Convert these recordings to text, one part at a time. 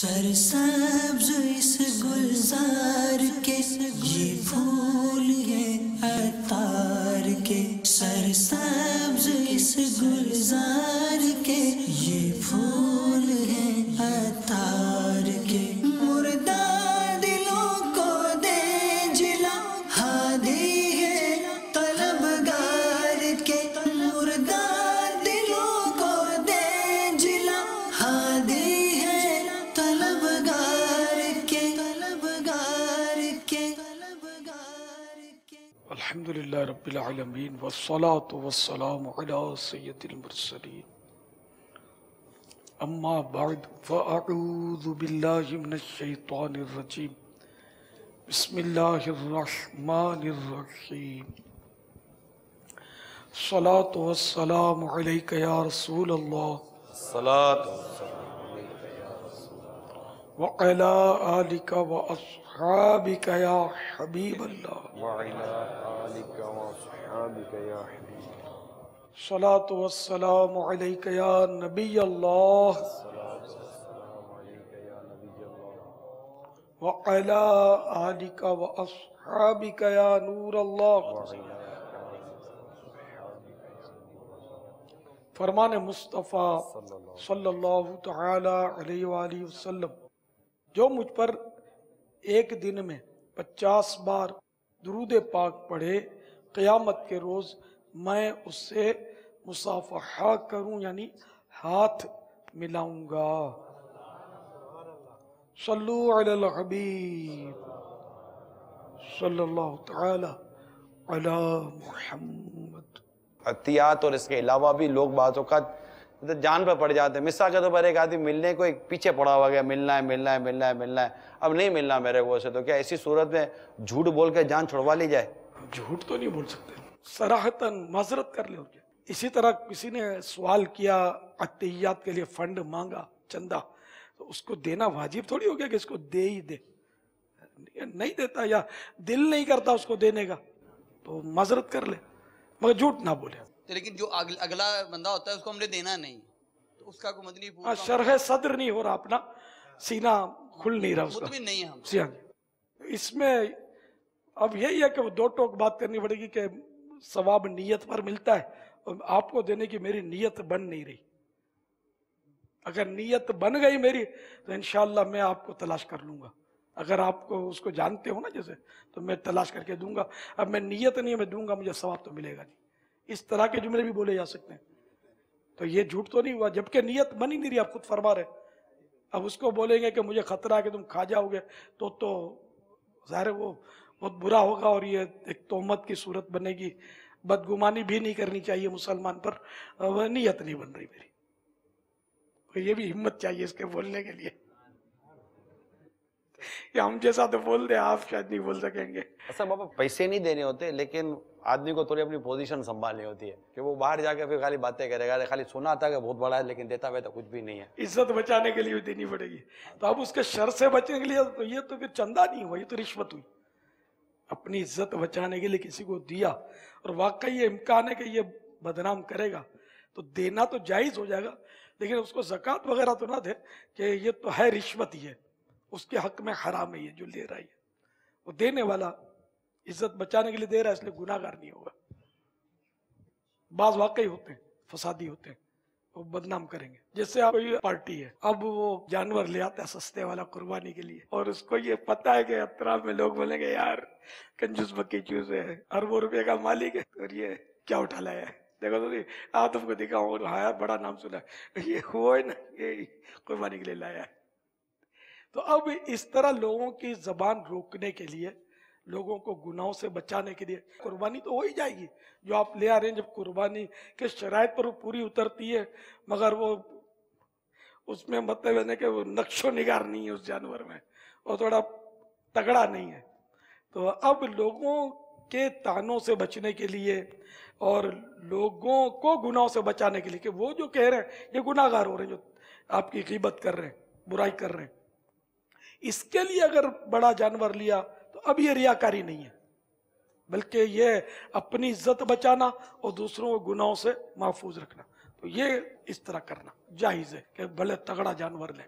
سرسبز اس گلزار کے یہ پھول ہیں عطار کے، سرسبز اس گلزار کے یہ پھول ہیں عطار کے، مردہ دلوں کو دے جلا ہادی ہے طلبگار کے، مردہ دلوں کو دے جلا ہادی الحمدللہ رب العالمین والصلاة والسلام علی سید المرسلین، اما بعد فاعوذ باللہ من الشیطان الرجیم، بسم اللہ الرحمن الرحیم، الصلاة والسلام علیک یا رسول اللہ، وعلی آلک واصحابک یا حبیب اللہ، صلاۃ والسلام علیک یا نبی اللہ، وعلی آلک واصحابک یا نور اللہ۔ فرمان مصطفیٰ صلی اللہ تعالی علیہ وآلہ وسلم، جو مجھ پر ایک دن میں 50 بار درود پاک پڑھے، قیامت کے روز میں اس سے مصافحہ کروں، یعنی ہاتھ ملاؤں گا۔ صلو علی الحبیب صلی اللہ تعالی علی محمد۔ عطیات اور اس کے علاوہ بھی لوگ بعض اوقات جان پر پڑ جاتے ہیں۔ مثال کے طور پر ایک آدمی ملنے کو ایک پیچھے پڑا ہوا گیا، ملنا ہے، اب نہیں ملنا میرے کو سے، تو کیا ایسی صورت میں جھوٹ بول کے جان چھڑوا لی جائے؟ جھوٹ تو نہیں بول سکتے، صراحتاً معذرت کر لے ہو جائے۔ اسی طرح کسی نے سوال کیا، عطیات کے لیے فنڈ مانگا، چندہ، تو اس کو دینا واجب تھوڑی ہو گیا کہ اس کو دے ہی دے، نہیں دیتا یا دل نہیں کرتا اس کو دینے کا تو معذرت کر لے، مگر جھوٹ نہ بولے۔ لیکن جو اگلا بندہ ہوتا ہے اس کو ہم نے دینا نہیں، تو اس کا کوئی مدنی پھول شرح صدر نہیں ہو رہا، اپنا سینہ کھل نہیں رہا اس کا، مطمئن نہیں ہے ہم۔ اس میں اب یہی ہے کہ وہ دو ٹوک بات کرنی پڑے گی کہ ثواب نیت پر ملتا ہے، اور آپ کو دینے کی میری نیت بن نہیں رہی۔ اگر نیت بن گئی میری تو انشاءاللہ میں آپ کو تلاش کر لوں گا، اگر آپ کو اس کو جانتے ہو نا جیسے، تو میں تلاش کر کے دوں گا۔ اب میں نیت نہیں میں دوں گا، مجھے ثواب تو ملے گا نہیں۔ اس طرح کے جملے بھی بولے جا سکتے ہیں، تو یہ جھوٹ تو نہیں ہوا، جبکہ نیت بن ہی نہیں رہی، آپ خود فرما رہے۔ اب اس کو بولیں گے کہ مجھے خطرہ ہے کہ تم کھا جاؤ گے، تو ظاہر ہے وہ بہت برا ہوگا، اور یہ ایک تہمت کی صورت بنے گی۔ بدگمانی بھی نہیں کرنی چاہیے مسلمان پر، وہ نیت نہیں بن رہی میری، یہ بھی ہمت چاہیے اس کے بولنے کے لیے۔ یا ہم جیسا تو بول دیں، آپ شاید نہیں بول سکیں گے۔ ایسا بابا پیسے نہیں دینے ہوتے، لیکن آدمی کو تھوڑی اپنی پوزیشن سنبھالنی ہوتی ہے کہ وہ باہر جا کے پھر خالی باتیں کرے گا، خالی سنا تھا کہ بہت بڑا ہے لیکن دیتا ہوئے تو کچھ بھی نہیں ہے۔ عزت بچانے کے لیے دینی پڑے گی، تو اب اس کے شر سے بچنے کے لیے تو یہ تو پھر چندہ نہیں ہوا، یہ تو رشوت ہوئی۔ اپنی عزت بچانے کے لیے کسی کو دیا اور واقعی یہ امکان ہے کہ یہ بدنام کرے گا، تو دینا تو جائز ہو جائے گا، لیکن اس کو زکوٰۃ وغیرہ تو نہ دے کہ یہ تو ہے رشوت ہی ہے، اس کے حق میں حرام ہے یہ جو لے رہا ہے۔ وہ دینے والا عزت بچانے کے لیے دے رہا ہے، اس لیے گناہ گار نہیں ہوگا۔ بعض واقعی ہوتے ہیں فسادی ہوتے ہیں، وہ بدنام کریں گے۔ جیسے آپ کوئی پارٹی ہے، اب وہ جانور لے آتا ہے سستے والا قربانی کے لیے، اور اس کو یہ پتا ہے کہ اطراف میں لوگ بولیں گے یار کنجوس بکی چوز ہے، اربوں روپے کا مالک ہے، اور یہ کیا اٹھا لایا ہے، دیکھو تو تم کو دکھاؤں، ہاں یار بڑا نام سنا ہے، یہ ہوا ہے نا، یہ قربانی کے لیے لایا ہے۔ تو اب اس طرح لوگوں کی زبان روکنے کے لیے، لوگوں کو گناہوں سے بچانے کے لیے، قربانی تو ہو ہی جائے گی جو آپ لے آ رہے ہیں۔ جب قربانی کے شرائط پر وہ پوری اترتی ہے، مگر وہ اس میں مطلب ہے کہ وہ نقش و نگار نہیں ہے اس جانور میں، وہ تھوڑا تگڑا نہیں ہے، تو اب لوگوں کے طعنوں سے بچنے کے لیے اور لوگوں کو گناہوں سے بچانے کے لیے کہ وہ جو کہہ رہے ہیں یہ گناہ گار ہو رہے ہیں، جو آپ کی غیبت کر رہے ہیں، برائی کر رہے ہیں، اس کے لیے اگر بڑا جانور لیا تو اب یہ ریاکاری نہیں ہے، بلکہ یہ اپنی عزت بچانا اور دوسروں کو گناہوں سے محفوظ رکھنا۔ تو یہ اس طرح کرنا جائز ہے کہ بھلے تگڑا جانور لیں،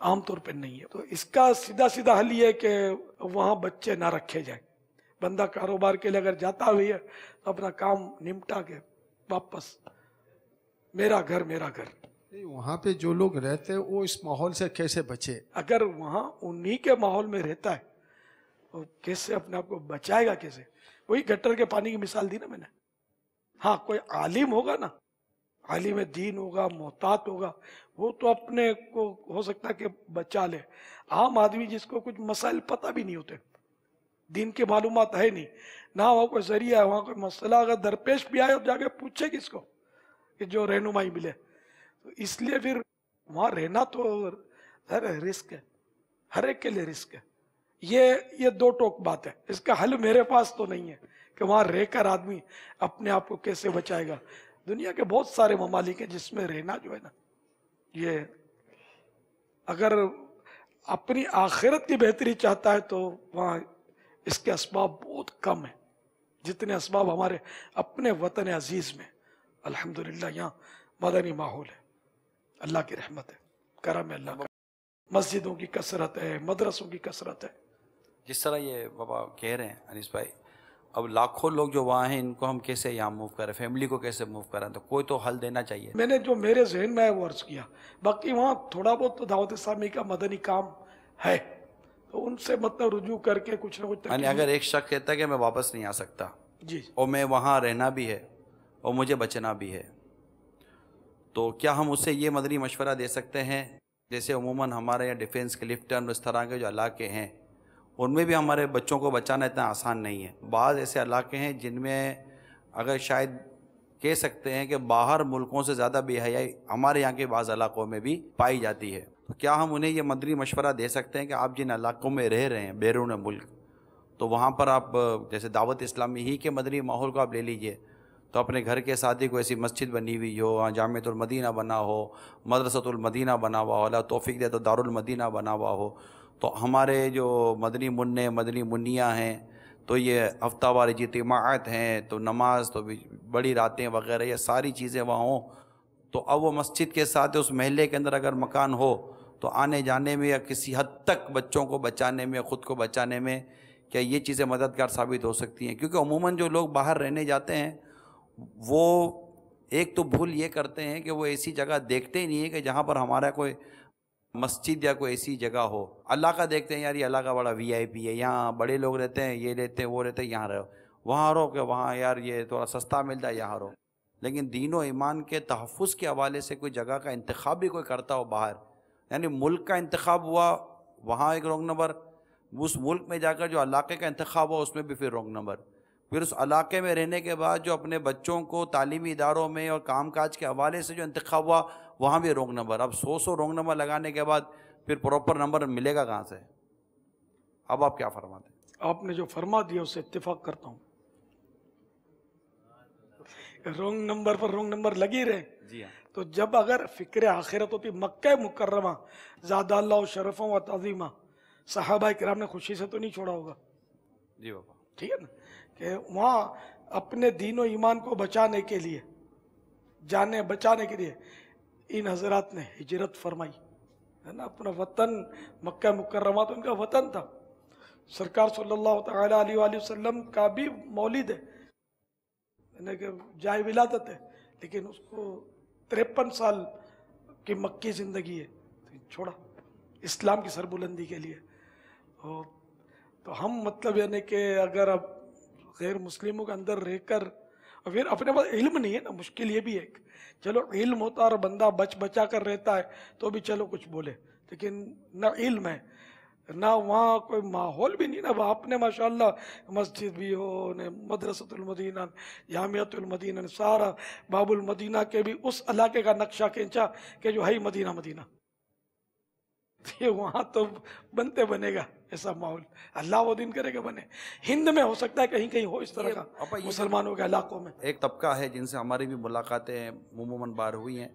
عام طور پہ نہیں ہے. تو اس کا سیدھا سیدھا حل یہ ہے کہ وہاں بچے نہ رکھے جائیں. بندہ کاروبار کے لیے اگر جاتا بھی ہے تو اپنا کام نمٹا کے واپس میرا گھر میرا گھر. وہاں پہ جو لوگ رہتے ہیں وہ اس ماحول سے کیسے بچے؟ اگر وہاں انہی کے ماحول میں رہتا ہے تو کیسے اپنے آپ کو بچائے گا کیسے؟ وہی گٹر کے پانی کی مثال دی نا میں نے. ہاں کوئی عالم ہوگا نا, عالم دین ہوگا, محتاط ہوگا, وہ تو اپنے کو ہو سکتا ہے کہ بچا لے. عام آدمی جس کو کچھ مسائل پتہ بھی نہیں ہوتے, دین کی معلومات ہے نہیں, نہ وہاں کوئی ذریعہ ہے, وہاں کوئی مسئلہ اگر درپیش بھی آئے اور جا کے پوچھے کس کو کہ جو رہنمائی ملے. تو اس لیے پھر وہاں رہنا تو رسک ہے, ہر ایک کے لیے رسک ہے. یہ دو ٹوک بات ہے. اس کا حل میرے پاس تو نہیں ہے کہ وہاں رہ کر آدمی اپنے آپ کو کیسے بچائے گا. دنیا کے بہت سارے ممالک ہیں جس میں رہنا جو ہے نا, یہ اگر اپنی آخرت کی بہتری چاہتا ہے تو وہاں اس کے اسباب بہت کم ہیں جتنے اسباب ہمارے اپنے وطن عزیز میں. الحمدللہ یہاں مدنی ماحول ہے, اللہ کی رحمت ہے, کرم ہے اللہ کا. مسجدوں کی کثرت ہے, مدرسوں کی کثرت ہے. جس طرح یہ بابا کہہ رہے ہیں انیس بھائی, اب لاکھوں لوگ جو وہاں ہیں ان کو ہم کیسے یہاں موو کریں, فیملی کو کیسے موو کریں, تو کوئی تو حل دینا چاہیے. میں نے جو میرے ذہن میں ہے وہ عرض کیا. باقی وہاں تھوڑا بہت تو دعوت اسلامی کا مدنی کام ہے, تو ان سے مطلب رجوع کر کے کچھ نہ کچھ. یعنی اگر ایک شخص کہتا ہے کہ میں واپس نہیں آ سکتا جی, اور میں وہاں رہنا بھی ہے اور مجھے بچنا بھی ہے, تو کیا ہم اسے یہ مدنی مشورہ دے سکتے ہیں؟ جیسے عموماً ہمارے یہاں ڈیفینس کلفٹن اس طرح کے جو علاقے ہیں ان میں بھی ہمارے بچوں کو بچانا اتنا آسان نہیں ہے. بعض ایسے علاقے ہیں جن میں اگر شاید کہہ سکتے ہیں کہ باہر ملکوں سے زیادہ بے حیائی ہمارے یہاں کے بعض علاقوں میں بھی پائی جاتی ہے. تو کیا ہم انہیں یہ مدنی مشورہ دے سکتے ہیں کہ آپ جن علاقوں میں رہ رہے ہیں بیرون ملک, تو وہاں پر آپ جیسے دعوت اسلامی ہی کے مدنی ماحول کو آپ لے لیجئے, تو اپنے گھر کے ساتھ ہی کوئی ایسی مسجد بنی ہوئی ہو, جامعۃ المدینہ بنا ہو, مدرسۃ المدینہ بنا ہوا ہو, اللہ توفیق دے تو دارالمدینہ بنا ہوا ہو, تو ہمارے جو مدنی منع مدنی منیاں ہیں تو یہ ہفتہ وار اجتماعات ہیں, تو نماز تو بڑی راتیں وغیرہ یہ ساری چیزیں وہاں ہوں, تو اب وہ مسجد کے ساتھ اس محلے کے اندر اگر مکان ہو تو آنے جانے میں یا کسی حد تک بچوں کو بچانے میں, خود کو بچانے میں کیا یہ چیزیں مددگار ثابت ہو سکتی ہیں؟ کیونکہ عموماً جو لوگ باہر رہنے جاتے ہیں وہ ایک تو بھول یہ کرتے ہیں کہ وہ ایسی جگہ دیکھتے ہی نہیں ہے کہ جہاں پر ہمارا کوئی مسجد یا کوئی ایسی جگہ ہو. اللہ کا دیکھتے ہیں یار یہ اللہ کا بڑا وی آئی پی ہے, یہاں بڑے لوگ رہتے ہیں, یہ رہتے ہیں, وہ رہتے ہیں, یہاں رہو, وہاں رہو کہ وہاں یار یہ تھوڑا سستا ملتا ہے, یہاں رہو. لیکن دین و ایمان کے تحفظ کے حوالے سے کوئی جگہ کا انتخاب بھی کوئی کرتا ہو باہر, یعنی ملک کا انتخاب ہوا وہاں ایک رونگ نمبر, اس ملک میں جا کر جو علاقے کا انتخاب ہوا اس میں بھی پھر رونگ نمبر, پھر اس علاقے میں رہنے کے بعد جو اپنے بچوں کو تعلیمی اداروں میں اور کام کاج کے حوالے سے جو انتخاب ہوا وہاں بھی رونگ نمبر. اب 100 رونگ نمبر لگانے کے بعد پھر پراپر نمبر ملے گا کہاں سے؟ اب آپ کیا فرماتے ہیں؟ آپ نے جو فرما دیا اس سے اتفاق کرتا ہوں. رونگ نمبر پر رونگ نمبر لگی رہے. جی ہاں, تو جب اگر فکر آخرت ہوتی, مکہ مکرمہ زاد اللہ شرفوں و تعظیمہ, صحابہ کرام نے خوشی سے تو نہیں چھوڑا ہوگا. جی بابا, ٹھیک ہے نا, کہ وہاں اپنے دین و ایمان کو بچانے کے لیے, جانے بچانے کے لیے ان حضرات نے ہجرت فرمائی ہے نا. اپنا وطن مکہ مکرمہ تو ان کا وطن تھا. سرکار صلی اللہ تعالی علیہ وآلہ وسلم کا بھی مولد ہے, یعنی کہ جائے ولادت ہے, لیکن اس کو 53 سال کی مکی زندگی ہے, چھوڑا اسلام کی سربلندی کے لیے. تو ہم مطلب یعنی کہ اگر اب غیر مسلموں کے اندر رہ کر, اور پھر اپنے پاس علم نہیں ہے نا, مشکل یہ بھی ہے. چلو علم ہوتا اور بندہ بچا کر رہتا ہے تو بھی چلو کچھ بولے, لیکن نہ علم ہے نہ وہاں کوئی ماحول بھی نہیں نا. وہ آپ نے ماشاءاللہ مسجد بھی ہو, مدرسۃ المدینہ, جامعۃ المدینہ, سارا باب المدینہ کے بھی اس علاقے کا نقشہ کھینچا کہ جو ہے مدینہ مدینہ. یہ وہاں تو بنتے بنے گا ایسا ماحول, اللہ وہ دن کرے گا بنے. ہند میں ہو سکتا ہے کہیں کہیں ہو اس طرح کا مسلمانوں کے علاقوں میں. ایک طبقہ ہے جن سے ہماری بھی ملاقاتیں عموماً بار ہوئی ہیں.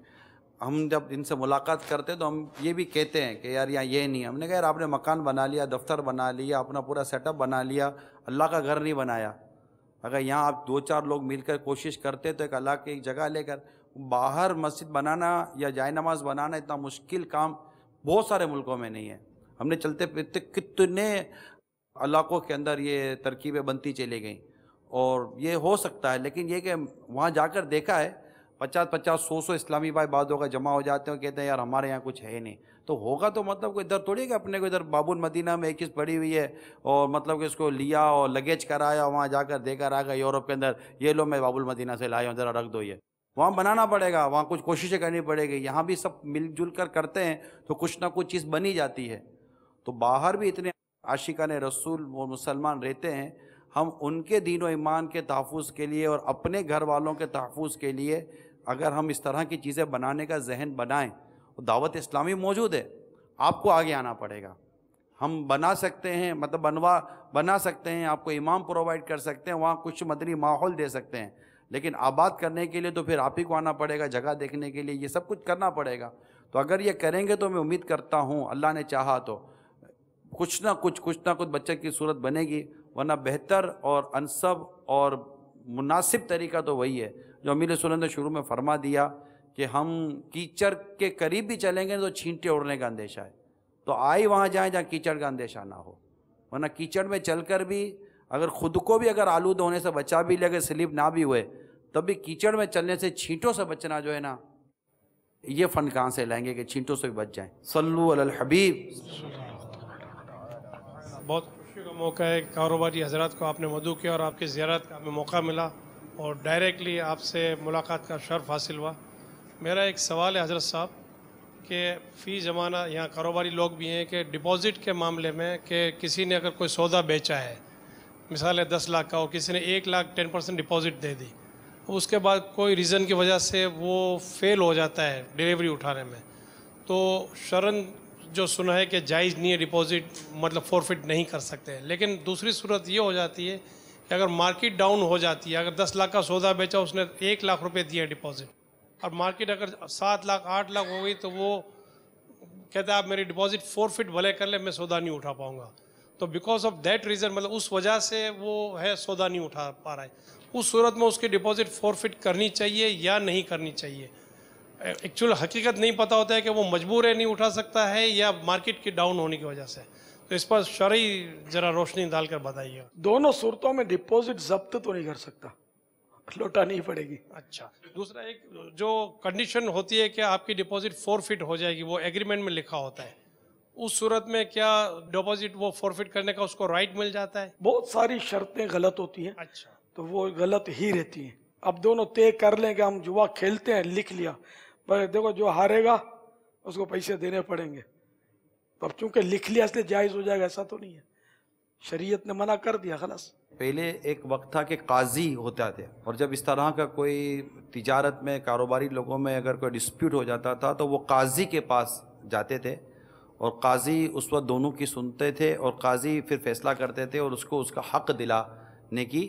ہم جب ان سے ملاقات کرتے تو ہم یہ بھی کہتے ہیں کہ یار یہاں یہ نہیں. ہم نے کہا یار آپ نے مکان بنا لیا, دفتر بنا لیا, اپنا پورا سیٹ اپ بنا لیا, اللہ کا گھر نہیں بنایا. اگر یہاں آپ 2-4 لوگ مل کر کوشش کرتے تو ایک اللہ کی ایک جگہ لے کر باہر مسجد بنانا یا جائے نماز بنانا اتنا مشکل کام بہت سارے ملکوں میں نہیں ہے. ہم نے چلتے پھرتے کتنے علاقوں کے اندر یہ ترکیبیں بنتی چلی گئیں, اور یہ ہو سکتا ہے, لیکن یہ کہ وہاں جا کر دیکھا ہے 50-50 100 اسلامی بھائی بعد ہوگا جمع ہو جاتے ہیں, کہتے ہیں یار ہمارے یہاں کچھ ہے نہیں. تو ہوگا تو مطلب کوئی ادھر تھوڑی کہ اپنے کو ادھر باب المدینہ میں ایک چیز پڑی ہوئی ہے اور مطلب کہ اس کو لیا اور لگیج کرایا, وہاں جا کر دے کر آ گیا یورپ کے اندر, یہ لو میں باب المدینہ سے لایا ہوں ذرا رکھ دو. یہ وہاں بنانا پڑے گا, وہاں کچھ کوششیں کرنی پڑے گی. یہاں بھی سب مل جل کر کرتے ہیں تو کچھ نہ کچھ چیز بنی جاتی ہے. تو باہر بھی اتنے عاشقان رسول و مسلمان رہتے ہیں, ہم ان کے دین و ایمان کے تحفظ کے لیے اور اپنے گھر والوں کے تحفظ کے لیے اگر ہم اس طرح کی چیزیں بنانے کا ذہن بنائیں, دعوت اسلامی موجود ہے, آپ کو آگے آنا پڑے گا. ہم بنا سکتے ہیں, مطلب بنا سکتے ہیں, آپ کو امام پرووائڈ کر سکتے ہیں, وہاں کچھ مدنی ماحول دے سکتے ہیں, لیکن آباد کرنے کے لیے تو پھر آپ ہی کو آنا پڑے گا, جگہ دیکھنے کے لیے یہ سب کچھ کرنا پڑے گا. تو اگر یہ کریں گے تو میں امید کرتا ہوں اللہ نے چاہا تو کچھ نہ کچھ بچے کی صورت بنے گی. ورنہ بہتر اور انسب اور مناسب طریقہ تو وہی ہے جو امیر سنت نے شروع میں فرما دیا کہ ہم کیچڑ کے قریب بھی چلیں گے تو چھینٹے اڑنے کا اندیشہ ہے. تو آئی وہاں جائیں جہاں کیچڑ کا اندیشہ نہ ہو. ورنہ کیچڑ میں چل کر بھی اگر خود کو بھی اگر آلود ہونے سے بچا بھی لے, اگر سلیپ نہ بھی ہوئے, تب بھی کیچڑ میں چلنے سے چھینٹوں سے بچنا جو ہے نا, یہ فن کہاں سے لائیں گے کہ چھینٹوں سے بھی بچ جائیں. صلو علی الحبیب. بہت خوشی کا موقع ہے, کاروباری حضرات کو آپ نے مدعو کیا اور آپ کی زیارت کا ہمیں موقع ملا اور ڈائریکٹلی آپ سے ملاقات کا شرف حاصل ہوا. میرا ایک سوال ہے حضرت صاحب کہ فی زمانہ یہاں کاروباری لوگ بھی ہیں کہ ڈپازٹ کے معاملے میں کہ کسی نے اگر کوئی سودا بیچا ہے, مثال ہے 10 لاکھ کا, اور کسی نے 1 لاکھ 10% ڈپازٹ دے دی, اس کے بعد کوئی ریزن کی وجہ سے وہ فیل ہو جاتا ہے ڈیلیوری اٹھانے میں, تو شرعاً جو سنا ہے کہ جائز نہیں ہے ڈپازٹ, مطلب فورفٹ نہیں کر سکتے. لیکن دوسری صورت یہ ہو جاتی ہے کہ اگر مارکیٹ ڈاؤن ہو جاتی ہے, اگر 10 لاکھ کا سودا بیچا, اس نے 1 لاکھ روپے دیا ڈپازٹ, اور مارکیٹ اگر 7 لاکھ 8 لاکھ ہو گئی, تو وہ کہتا ہے آپ میری ڈپازٹ فورفٹ بھلے کر لیں, میں سودا نہیں اٹھا پاؤں گا. تو بیکاز آف دیٹ ریزن, مطلب اس وجہ سے وہ ہے سودا نہیں اٹھا پا رہا ہے, اس صورت میں اس کی ڈپازٹ فورفٹ کرنی چاہیے یا نہیں کرنی چاہیے؟ ایکچوئل حقیقت نہیں پتہ ہوتا ہے کہ وہ مجبور ہے نہیں اٹھا سکتا ہے یا مارکیٹ کی ڈاؤن ہونے کی وجہ سے. تو اس پر شرعی ذرا روشنی ڈال کر بتائیے. دونوں صورتوں میں ڈپازٹ ضبط تو نہیں کر سکتا, لوٹانی ہی پڑے گی. اچھا, دوسرا ایک جو کنڈیشن ہوتی ہے کہ آپ کی ڈپازٹ فورفٹ ہو جائے گی, وہ ایگریمنٹ میں لکھا ہوتا ہے, اس صورت میں کیا ڈپازٹ وہ فورفٹ کرنے کا اس کو رائٹ مل جاتا ہے؟ بہت ساری شرطیں غلط ہوتی ہیں. اچھا, تو وہ غلط ہی رہتی ہیں. اب دونوں طے کر لیں کہ ہم جوا کھیلتے ہیں, لکھ لیا, پر دیکھو جو ہارے گا اس کو پیسے دینے پڑیں گے. تو اب چونکہ لکھ لیا اس لیے جائز ہو جائے گا, ایسا تو نہیں ہے. شریعت نے منع کر دیا, خلاص. پہلے ایک وقت تھا کہ قاضی ہوتا تھے, اور جب اس طرح کا کوئی تجارت میں کاروباری لوگوں میں اگر کوئی ڈسپیوٹ ہو جاتا تھا تو وہ قاضی کے پاس جاتے تھے, اور قاضی اس وقت دونوں کی سنتے تھے, اور قاضی پھر فیصلہ کرتے تھے اور اس کو اس کا حق دلانے کی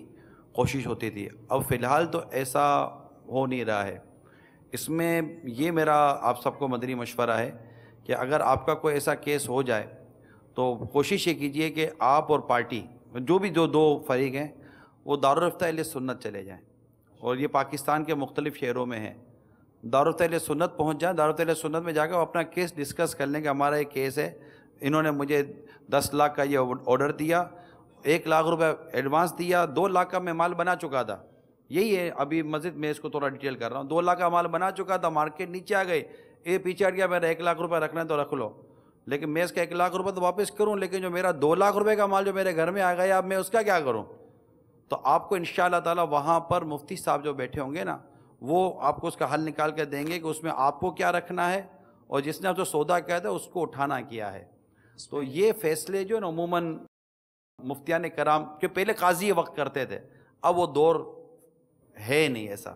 کوشش ہوتی تھی. اب فی الحال تو ایسا ہو نہیں رہا ہے. اس میں یہ میرا آپ سب کو مدنی مشورہ ہے کہ اگر آپ کا کوئی ایسا کیس ہو جائے تو کوشش یہ کیجئے کہ آپ اور پارٹی جو بھی جو دو فریق ہیں وہ دارالفتہ اہل سنت چلے جائیں, اور یہ پاکستان کے مختلف شہروں میں ہیں. دارالفتہ اہل سنت پہنچ جائیں, دارالفتہ اہل سنت میں جا کے وہ اپنا کیس ڈسکس کر لیں کہ ہمارا ایک کیس ہے, انہوں نے مجھے 10 لاکھ کا یہ آرڈر دیا, 1 لاکھ روپے ایڈوانس دیا, 2 لاکھ کا میں مال بنا چکا تھا. یہی ہے, ابھی مزید میں اس کو تھوڑا ڈیٹیل کر رہا ہوں. 2 لاکھ کا مال بنا چکا تھا, مارکیٹ نیچے آ گئی, یہ پیچھے ہٹ گیا, میرا 1 لاکھ روپے رکھنا ہے تو رکھ لو, لیکن میں اس کا 1 لاکھ روپے تو واپس کروں, لیکن جو میرا 2 لاکھ روپے کا مال جو میرے گھر میں آ گیا, اب میں اس کا کیا کروں؟ تو آپ کو انشاءاللہ تعالی وہاں پر مفتی صاحب جو بیٹھے ہوں گے نا, وہ آپ کو اس کا حل نکال کے دیں گے کہ اس میں آپ کو کیا رکھنا ہے, اور جس نے آپ کو سودا کیا تھا اس کو اٹھانا کیا ہے. تو یہ فیصلے جو ہے نا عموماً مفتیان کرام کہ پہلے قاضی یہ وقت کرتے تھے, اب وہ دور ہے نہیں ایسا.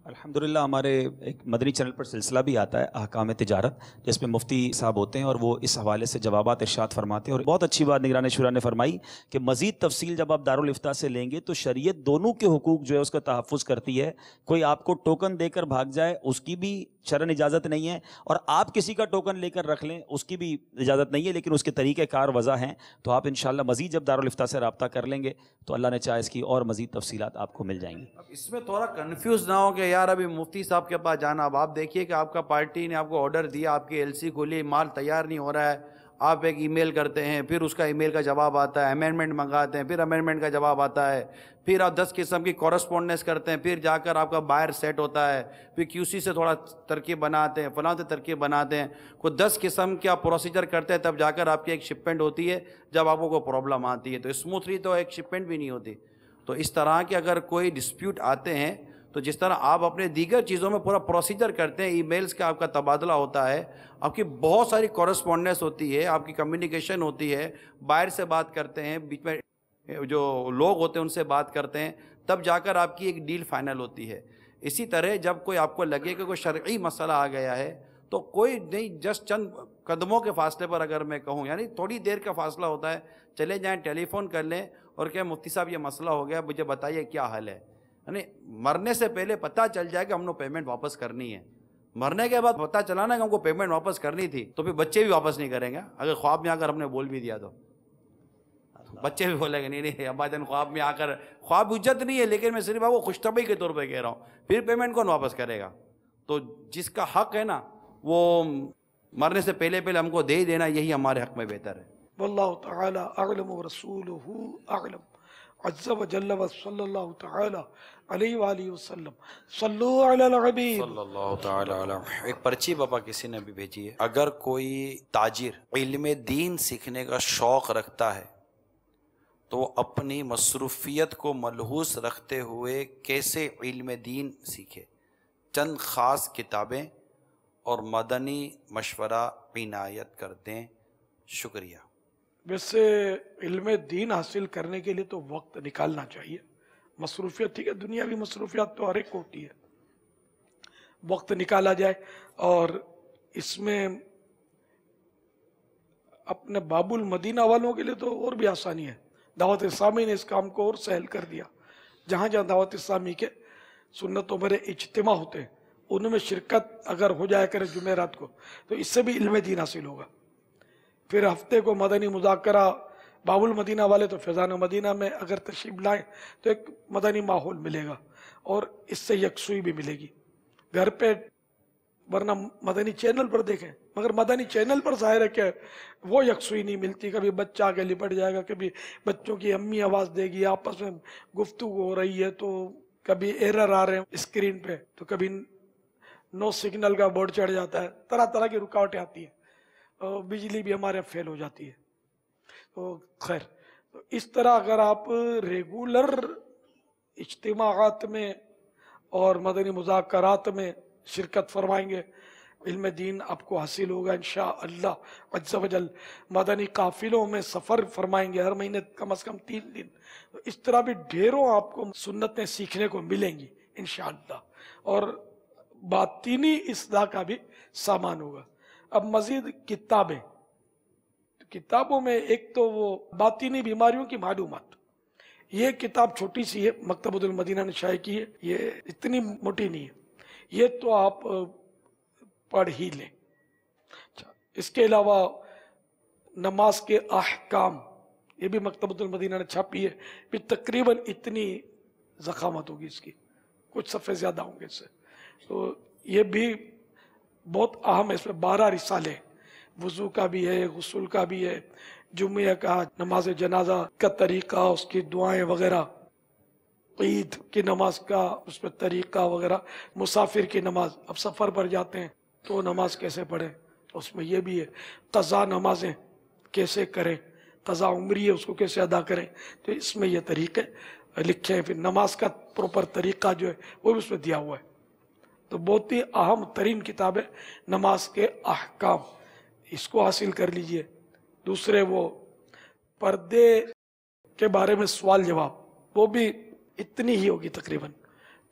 الحمدللہ ہمارے ایک مدنی چینل پر سلسلہ بھی آتا ہے احکام تجارت, جس میں مفتی صاحب ہوتے ہیں اور وہ اس حوالے سے جوابات ارشاد فرماتے ہیں. اور بہت اچھی بات نگران شورا نے فرمائی کہ مزید تفصیل جب آپ دارالفتہ سے لیں گے تو شریعت دونوں کے حقوق جو ہے اس کا تحفظ کرتی ہے. کوئی آپ کو ٹوکن دے کر بھاگ جائے اس کی بھی شرعاً اجازت نہیں ہے, اور آپ کسی کا ٹوکن لے کر رکھ لیں اس کی بھی اجازت نہیں ہے, لیکن اس کے طریقہ کار وضع ہیں. تو آپ انشاءاللہ مزید جب دارالفتہ سے رابطہ کر لیں گے تو اللہ نے چاہے اس کی اور مزید تفصیلات آپ کو مل جائیں گی. اب اس میں تھوڑا کنفیوز نہ ہو کہ یار ابھی مفتی صاحب کے پاس جانا، اب آپ دیکھیے کہ آپ کا پارٹی نے آپ کو آرڈر دیا، آپ کی LC کھلی، مال تیار نہیں ہو رہا ہے، آپ ایک ای میل کرتے ہیں، پھر اس کا ای میل کا جواب آتا ہے، امینڈمنٹ منگاتے ہیں، پھر امینڈمنٹ کا جواب آتا ہے، پھر آپ 10 قسم کی کورسپونڈنس کرتے ہیں، پھر جا کر آپ کا بائر سیٹ ہوتا ہے، پھر QC سے تھوڑا ترکیب بناتے ہیں، فلاں سے ترکیب بناتے ہیں، کوئی 10 قسم کے آپ پروسیجر کرتے ہیں، تب جا کر آپ کی ایک شپمنٹ ہوتی ہے۔ جب آپ کو کوئی پرابلم آتی ہے تو اسموتھلی تو ایک شپمنٹ بھی نہیں ہوتی۔ تو اس طرح کے اگر کوئی ڈسپیوٹ آتے ہیں تو جس طرح آپ اپنے دیگر چیزوں میں پورا پروسیجر کرتے ہیں، ای میلز کا آپ کا تبادلہ ہوتا ہے، آپ کی بہت ساری کورسپونڈنس ہوتی ہے، آپ کی کمیونیکیشن ہوتی ہے، باہر سے بات کرتے ہیں، بیچ میں جو لوگ ہوتے ہیں ان سے بات کرتے ہیں، تب جا کر آپ کی ایک ڈیل فائنل ہوتی ہے۔ اسی طرح جب کوئی آپ کو لگے کہ کوئی شرعی مسئلہ آ گیا ہے تو کوئی نہیں، جسٹ چند قدموں کے فاصلے پر اگر میں کہوں، یعنی تھوڑی دیر کا فاصلہ ہوتا ہے، چلے جائیں، ٹیلی فون کر لیں اور کہ مفتی صاحب یہ مسئلہ ہو گیا، مجھے بتائیے کیا حل ہے۔ یعنی مرنے سے پہلے پتہ چل جائے کہ ہم نے پیمنٹ واپس کرنی ہے، مرنے کے بعد پتہ چلا نا کہ ہم کو پیمنٹ واپس کرنی تھی تو پھر بچے بھی واپس نہیں کریں گے، اگر خواب میں آ کر ہم نے بول بھی دیا تو بچے بھی بولیں گے نہیں ابا جان خواب میں آ کر، خواب حجت نہیں ہے لیکن میں صرف آپ کو خوشطبعی کے طور پہ کہہ رہا ہوں، پھر پیمنٹ کون واپس کرے گا؟ تو جس کا حق ہے نا وہ مرنے سے پہلے ہم کو دے ہی دینا، یہی ہمارے حق میں بہتر ہے۔ واللہ تعالی اعلم ورسولہ اعلم عز وجل وصلی اللہ تعالی علیہ وآلہ وسلم۔ صلو علی الحبیب صلی اللہ تعالی علیہ۔ ایک پرچی بابا کسی نے بھی بھیجی ہے، اگر کوئی تاجر علم دین سیکھنے کا شوق رکھتا ہے تو وہ اپنی مصروفیت کو ملحوظ رکھتے ہوئے کیسے علم دین سیکھے؟ چند خاص کتابیں اور مدنی مشورہ عنایت کر دیں، شکریہ۔ ویسے علم دین حاصل کرنے کے لیے تو وقت نکالنا چاہیے، مصروفیت ٹھیک ہے، دنیاوی مصروفیات تو ہر ایک کو ہوتی ہے، وقت نکالا جائے۔ اور اس میں اپنے باب المدینہ والوں کے لیے تو اور بھی آسانی ہے، دعوت اسلامی نے اس کام کو اور سہل کر دیا۔ جہاں جہاں دعوت اسلامی کے سنتوں پر اجتماع ہوتے ہیں ان میں شرکت اگر ہو جائے کرے جمعرات کو تو اس سے بھی علم دین حاصل ہوگا۔ پھر ہفتے کو مدنی مذاکرہ، باب المدینہ والے تو فیضان مدینہ میں اگر تشریف لائیں تو ایک مدنی ماحول ملے گا اور اس سے یکسوئی بھی ملے گی۔ گھر پہ ورنہ مدنی چینل پر دیکھیں، مگر مدنی چینل پر ظاہر ہے کہ وہ یکسوئی نہیں ملتی، کبھی بچہ آگے لپٹ جائے گا، کبھی بچوں کی امی آواز دے گی، آپس میں گفتگو ہو رہی ہے تو کبھی ایرر آ رہے ہیں اسکرین پہ، تو کبھی نو سگنل کا بورڈ چڑھ جاتا ہے، طرح طرح کی رکاوٹیں آتی ہیں، اور بجلی بھی ہمارے فیل ہو جاتی ہے۔ تو خیر، تو اس طرح اگر آپ ریگولر اجتماعات میں اور مدنی مذاکرات میں شرکت فرمائیں گے، علم دین آپ کو حاصل ہوگا انشاءاللہ عز و جل۔ مدنی قافلوں میں سفر فرمائیں گے ہر مہینے کم از کم 3 دن، تو اس طرح بھی ڈھیروں آپ کو سنتیں سیکھنے کو ملیں گی انشاءاللہ، اور باطنی اصلاح کا بھی سامان ہوگا۔ اب مزید کتابوں میں ایک تو وہ باطنی بیماریوں کی معلومات، یہ کتاب چھوٹی سی ہے، مکتبۃ المدینہ نے شائع کی ہے، یہ اتنی موٹی نہیں ہے، یہ تو آپ پڑھ ہی لیں۔ اس کے علاوہ نماز کے احکام، یہ بھی مکتبۃ المدینہ نے چھاپی ہے، بھی تقریباً اتنی ضخامت ہوگی اس کی، کچھ صفحے زیادہ ہوں گے اس سے، تو یہ بھی بہت اہم ہے۔ اس میں 12 رسالے، وضو کا بھی ہے، غسل کا بھی ہے، جمعہ کا، نماز جنازہ کا طریقہ، اس کی دعائیں وغیرہ، عید کی نماز کا اس میں طریقہ وغیرہ، مسافر کی نماز، اب سفر پر جاتے ہیں تو نماز کیسے پڑھیں، اس میں یہ بھی ہے۔ قضا نمازیں کیسے کریں، قضا عمری ہے اس کو کیسے ادا کریں، تو اس میں یہ طریقے لکھے ہیں۔ پھر نماز کا پروپر طریقہ جو ہے وہ بھی اس میں دیا ہوا ہے، تو بہت ہی اہم ترین کتاب ہے نماز کے احکام، اس کو حاصل کر لیجئے۔ دوسرے وہ پردے کے بارے میں سوال جواب، وہ بھی اتنی ہی ہوگی تقریباً،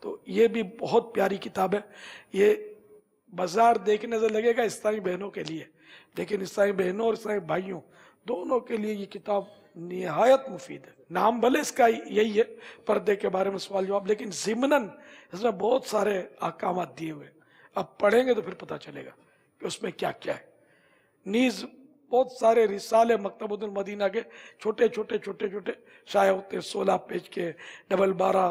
تو یہ بھی بہت پیاری کتاب ہے۔ یہ بازار دیکھنے سے لگے گا اسلامی بہنوں کے لیے، لیکن اسلامی بہنوں اور اسلامی بھائیوں دونوں کے لیے یہ کتاب نہایت مفید ہے۔ نام بھلے اس کا یہی ہے، پردے کے بارے میں سوال جواب، لیکن ضمناً اس میں بہت سارے احکامات دیے ہوئے، اب پڑھیں گے تو پھر پتہ چلے گا کہ اس میں کیا کیا ہے۔ نیز بہت سارے رسالے مکتبۃ المدینہ کے چھوٹے چھوٹے شائع ہوتے ہیں، 16 پیج کے، 12